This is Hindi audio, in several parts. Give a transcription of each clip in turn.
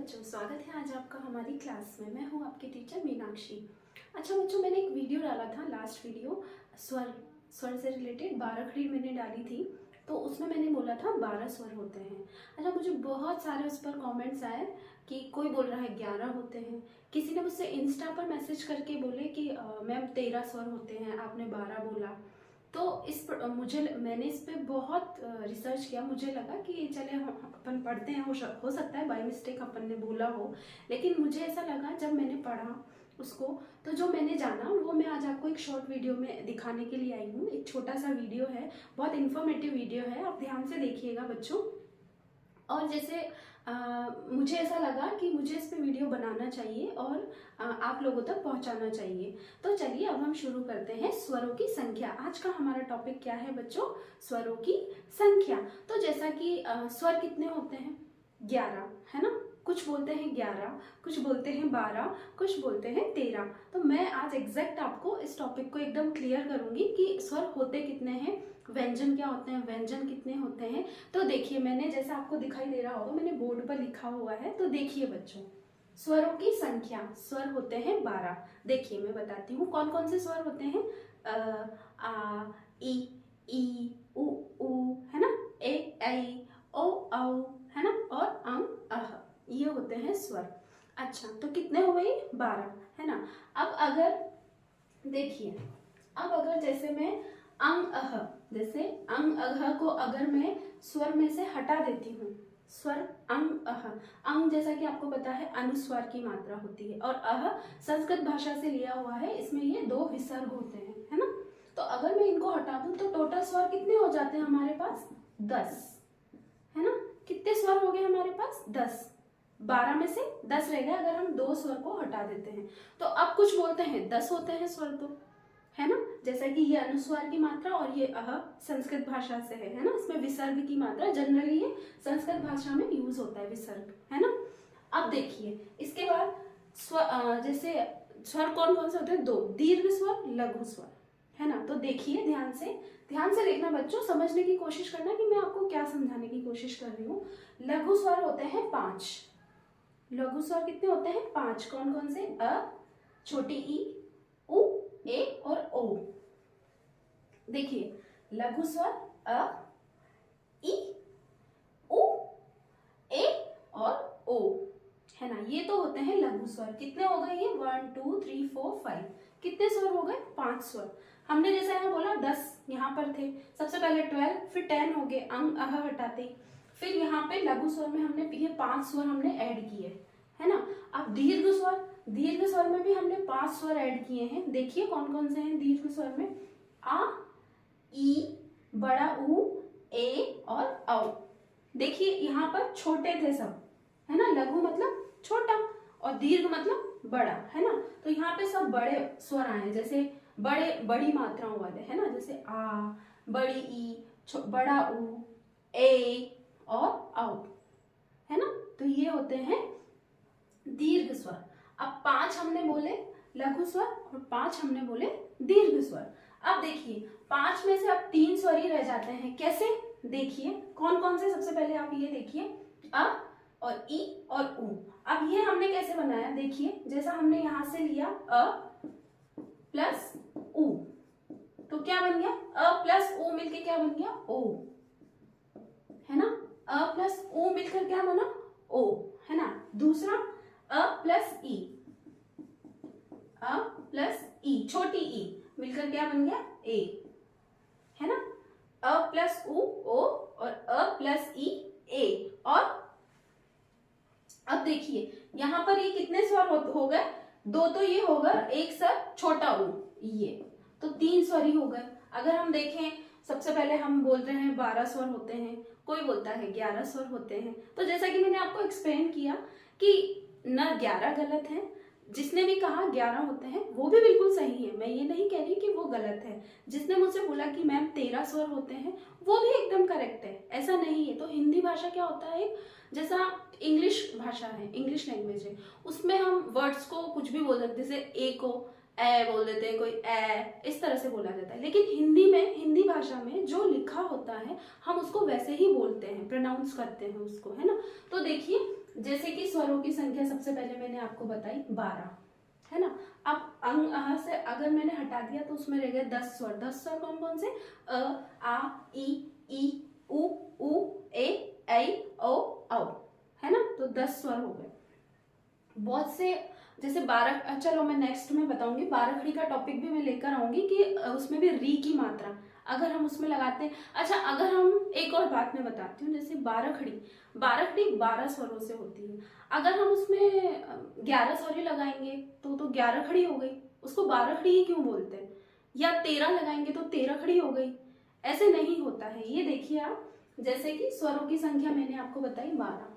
बच्चों, स्वागत है आज आपका हमारी क्लास में। मैं हूँ आपकी टीचर मीनाक्षी। अच्छा बच्चों, मैंने एक वीडियो डाला था, लास्ट वीडियो स्वर से रिलेटेड 12 खड़ी मैंने डाली थी। तो उसमें मैंने बोला था 12 स्वर होते हैं। अच्छा, मुझे बहुत सारे उस पर कमेंट्स आए कि कोई बोल रहा है 11 होते हैं। किसी ने मुझसे इंस्टा पर मैसेज करके बोले कि मैम 13 स्वर होते हैं, आपने 12 बोला। तो मैंने इस पे बहुत रिसर्च किया। मुझे लगा कि चले हम अपन पढ़ते हैं, हो सकता है बाय मिस्टेक अपन ने बोला हो, लेकिन मुझे ऐसा लगा जब मैंने पढ़ा उसको, तो जो मैंने जाना वो मैं आज आपको एक शॉर्ट वीडियो में दिखाने के लिए आई हूँ। एक छोटा सा वीडियो है, बहुत इन्फॉर्मेटिव वीडियो है, आप ध्यान से देखिएगा बच्चों। और जैसे मुझे ऐसा लगा कि मुझे इस पे वीडियो बनाना चाहिए और आप लोगों तक पहुंचाना चाहिए। तो चलिए अब हम शुरू करते हैं। स्वरों की संख्या, आज का हमारा टॉपिक क्या है बच्चों? स्वरों की संख्या। तो जैसा कि स्वर कितने होते हैं? 11, है ना। कुछ बोलते हैं 11, कुछ बोलते हैं 12, कुछ बोलते हैं 13। तो मैं आज एग्जैक्ट आपको इस टॉपिक को एकदम क्लियर करूंगी कि स्वर होते कितने हैं, व्यंजन क्या होते हैं, व्यंजन कितने होते हैं। तो देखिए, मैंने जैसा आपको दिखाई दे रहा होगा, मैंने बोर्ड पर लिखा हुआ है। तो देखिए बच्चों, स्वरों की संख्या, स्वर होते हैं 12। देखिए मैं बताती हूँ कौन कौन से स्वर होते हैं। आ, ई, उ, है ना, ए, ऐ, ओ, औ, है ना, और अह, ये होते हैं स्वर। अच्छा, तो कितने हो गए? 12, है ना। अब अगर देखिए, अब अगर जैसे मैं अह, जैसे अह को अगर मैं स्वर में से हटा देती हूँ, स्वर अह, जैसा कि आपको पता है अनुस्वार की मात्रा होती है, और अह संस्कृत भाषा से लिया हुआ है, इसमें ये 2 विसर्ग होते हैं, है ना। तो अगर मैं इनको हटा दूं तो टोटल स्वर कितने हो जाते हैं हमारे पास? 10, है ना। कितने स्वर हो गए हमारे पास? 10। 12 में से 10 रह गए अगर हम 2 स्वर को हटा देते हैं। तो अब कुछ बोलते हैं 10 होते हैं स्वर, तो है ना। जैसा कि ये अनुस्वार की मात्रा और ये अह संस्कृत भाषा से है ना। इसमें विसर्ग की मात्रा जनरली ये संस्कृत भाषा में यूज होता है, विसर्ग, है ना। अब देखिए इसके बाद जैसे स्वर कौन कौन से होते हैं? 2, दीर्घ स्वर, लघु स्वर, है ना। तो देखिए ध्यान से देखना बच्चों, समझने की कोशिश करना कि मैं आपको क्या समझाने की कोशिश कर रही हूँ। लघु स्वर होते हैं 5। लघु स्वर कितने होते हैं? 5। कौन कौन से? अ, छोटी ई, उ, ए और ओ। देखिए लघु स्वर अ, ई, उ, ए और ओ, है ना। ये तो होते हैं लघु स्वर। कितने हो गए ये? 1 2 3 4 5। कितने स्वर हो गए? 5 स्वर। हमने जैसे यहाँ बोला 10 यहाँ पर थे, सबसे पहले 12, फिर 10 हो गए अह हटाते, फिर यहाँ पे लघु स्वर में हमने ये 5 स्वर हमने ऐड किए, है ना। अब दीर्घ स्वर में भी हमने 5 स्वर ऐड किए हैं। देखिए कौन कौन से हैं दीर्घ स्वर में? आ, ई, बड़ा ऊ, ए और औ। देखिए यहाँ पर छोटे थे सब, है ना। लघु मतलब छोटा और दीर्घ मतलब बड़ा, है ना। तो यहाँ पे सब बड़े स्वर आए, जैसे बड़ी मात्राओं वाले, है ना। जैसे आ, बड़ी ई, बड़ा ऊ, ए और औ, है ना। तो ये होते हैं दीर्घ स्वर। अब 5 हमने बोले लघु स्वर और 5 हमने बोले दीर्घ स्वर। अब देखिए 5 में से अब 3 स्वर ही रह जाते हैं। कैसे? देखिए कौन कौन से? सबसे पहले आप ये देखिए, अ और ई और उ। अब ये हमने कैसे बनाया? देखिए जैसा हमने यहां से लिया अ प्लस उ, तो क्या बन गया? अ प्लस उ मिलके क्या बन गया? ओ, है ना। अ प्लस उ मिलकर क्या बना? ओ, है ना। दूसरा अ प्लस ई, अ प्लस ई, छोटी ई मिलकर क्या बन गया? ए, है ना। अ प्लस उ ओ और अ प्लस ई ए। और अब देखिए यहाँ पर ये कितने स्वर हो गए? 2 तो ये होगा, एक स्वर छोटा ऊ, ये तो 3 स्वर ही हो गए। अगर हम देखें, सबसे पहले हम बोल रहे हैं 12 स्वर होते हैं, कोई बोलता है 11 स्वर होते हैं। तो जैसा कि मैंने आपको एक्सप्लेन किया कि न 11 गलत है, जिसने भी कहा 11 होते हैं वो भी बिल्कुल सही है। मैं ये नहीं कह रही कि वो गलत है। जिसने मुझसे बोला कि मैम 13 स्वर होते हैं, वो भी एकदम करेक्ट है, ऐसा नहीं है। तो हिंदी भाषा क्या होता है, जैसा इंग्लिश भाषा है, इंग्लिश लैंग्वेज है, उसमें हम वर्ड्स को कुछ भी बोल सकते हैं। जैसे ए को ए बोल देते हैं, कोई ए, इस तरह से बोला जाता है। लेकिन हिंदी भाषा में जो लिखा होता है हम उसको वैसे ही बोलते हैं, प्रोनाउंस करते हैं उसको, है ना। तो देखिए जैसे कि स्वरों की संख्या सबसे पहले मैंने आपको बताई 12, है ना। अब अंग से अगर मैंने हटा दिया तो उसमें रह गए 10 स्वर। 10 स्वर कौन कौन से? अ, आ, ई, उ, ए, ऐ, ओ, औ, है ना। तो 10 स्वर हो गए। बहुत से जैसे 12, चलो मैं नेक्स्ट में बताऊंगी, बाराखड़ी का टॉपिक भी मैं लेकर आऊंगी कि उसमें भी री की मात्रा अगर हम उसमें लगाते हैं। अच्छा, अगर हम एक और बात मैं बताती हूँ, जैसे बाराखड़ी 12 स्वरों से होती है। अगर हम उसमें 11 स्वर ही लगाएंगे तो 11 खड़ी हो गई, उसको बाराखड़ी ही क्यों बोलते हैं। या 13 लगाएंगे तो 13 खड़ी हो गई, ऐसे नहीं होता है। ये देखिए आप, जैसे कि स्वरों की संख्या मैंने आपको बताई 12,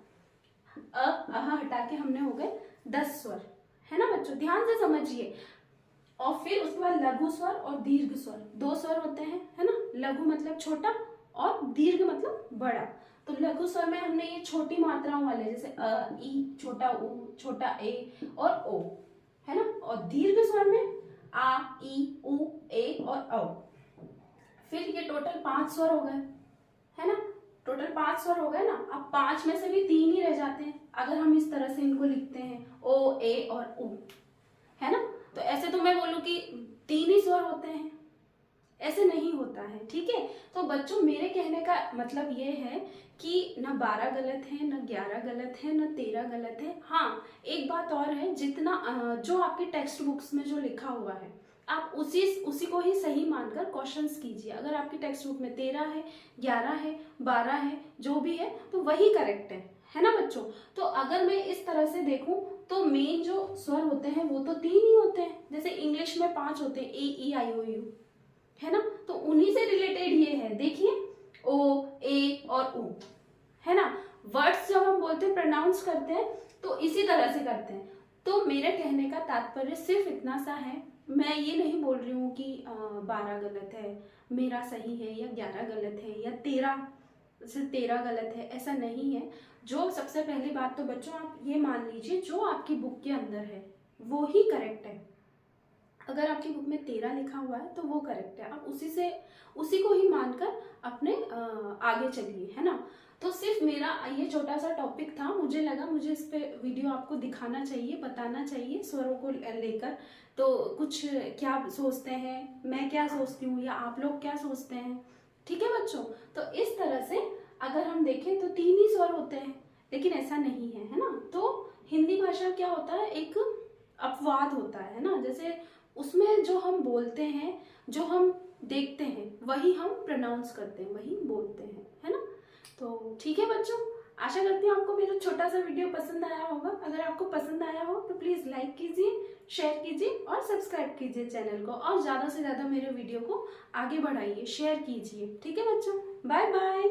अह हटा के हमने हो गए 10 स्वर, है ना बच्चों, ध्यान से समझिए। और फिर उसके बाद लघु स्वर और दीर्घ स्वर, 2 स्वर होते हैं, है ना। लघु मतलब छोटा और दीर्घ मतलब बड़ा। तो लघु स्वर में हमने ये छोटी मात्राओं वाले जैसे अ, ई, छोटा उ, छोटा ए और ओ, है ना। और दीर्घ स्वर में आ, ई, उ, ए और औ। फिर ये टोटल 5 स्वर हो गए, है ना। टोटल 5 स्वर हो गए ना। अब 5 में से भी 3 ही रह जाते हैं अगर हम इस तरह से इनको लिखते हैं, ओ, ए और उ, है ना। तो ऐसे तो मैं बोलूं कि 3 ही स्वर होते हैं, ऐसे नहीं होता है, ठीक है। तो बच्चों, मेरे कहने का मतलब ये है कि न 12 गलत है, न 11 गलत है, न 13 गलत है। हाँ, एक बात और है, जितना जो आपके टेक्स्ट बुक्स में जो लिखा हुआ है आप उसी को ही सही मानकर क्वेश्चंस कीजिए। अगर आपकी टेक्स्ट बुक में 13 है, 11 है, 12 है, जो भी है तो वही करेक्ट है ना बच्चों। तो अगर मैं इस तरह से देखूं तो मेन जो स्वर होते हैं वो तो 3 ही होते हैं। जैसे इंग्लिश में 5 होते हैं, ए, ई, आई, ओ, यू, है ना। तो उन्हीं से रिलेटेड ये है, देखिए, ओ, ए और उ, है ना। वर्ड्स जब हम बोलते हैं, प्रोनाउंस करते हैं तो इसी तरह से करते हैं। तो मेरे कहने का तात्पर्य सिर्फ इतना सा है, मैं ये नहीं बोल रही हूँ कि 12 गलत है, मेरा सही है, या 11 गलत है, या 13 गलत है, ऐसा नहीं है। जो सबसे पहली बात तो बच्चों आप ये मान लीजिए, जो आपकी बुक के अंदर है वो ही करेक्ट है। अगर आपकी बुक में 13 लिखा हुआ है तो वो करेक्ट है, आप उसी को ही मानकर अपने आगे चलिए, है ना। तो सिर्फ मेरा ये छोटा सा टॉपिक था, मुझे लगा मुझे इस पे वीडियो आपको दिखाना चाहिए, बताना चाहिए स्वरों को लेकर। तो कुछ क्या सोचते हैं, मैं क्या सोचती हूँ, या आप लोग क्या सोचते हैं, ठीक है बच्चों। तो इस तरह से अगर हम देखें तो 3 ही स्वर होते हैं, लेकिन ऐसा नहीं है ना। तो हिंदी भाषा क्या होता है, एक अपवाद होता है ना। जैसे उसमें जो हम बोलते हैं, जो हम देखते हैं, वही हम प्रोनाउंस करते हैं, वही बोलते हैं, है ना। तो ठीक है बच्चों, आशा करती हूँ आपको मेरा छोटा सा वीडियो पसंद आया होगा। अगर आपको पसंद आया हो तो प्लीज़ लाइक कीजिए, शेयर कीजिए और सब्सक्राइब कीजिए चैनल को, और ज़्यादा से ज़्यादा मेरे वीडियो को आगे बढ़ाइए, शेयर कीजिए, ठीक है बच्चों। Bye bye.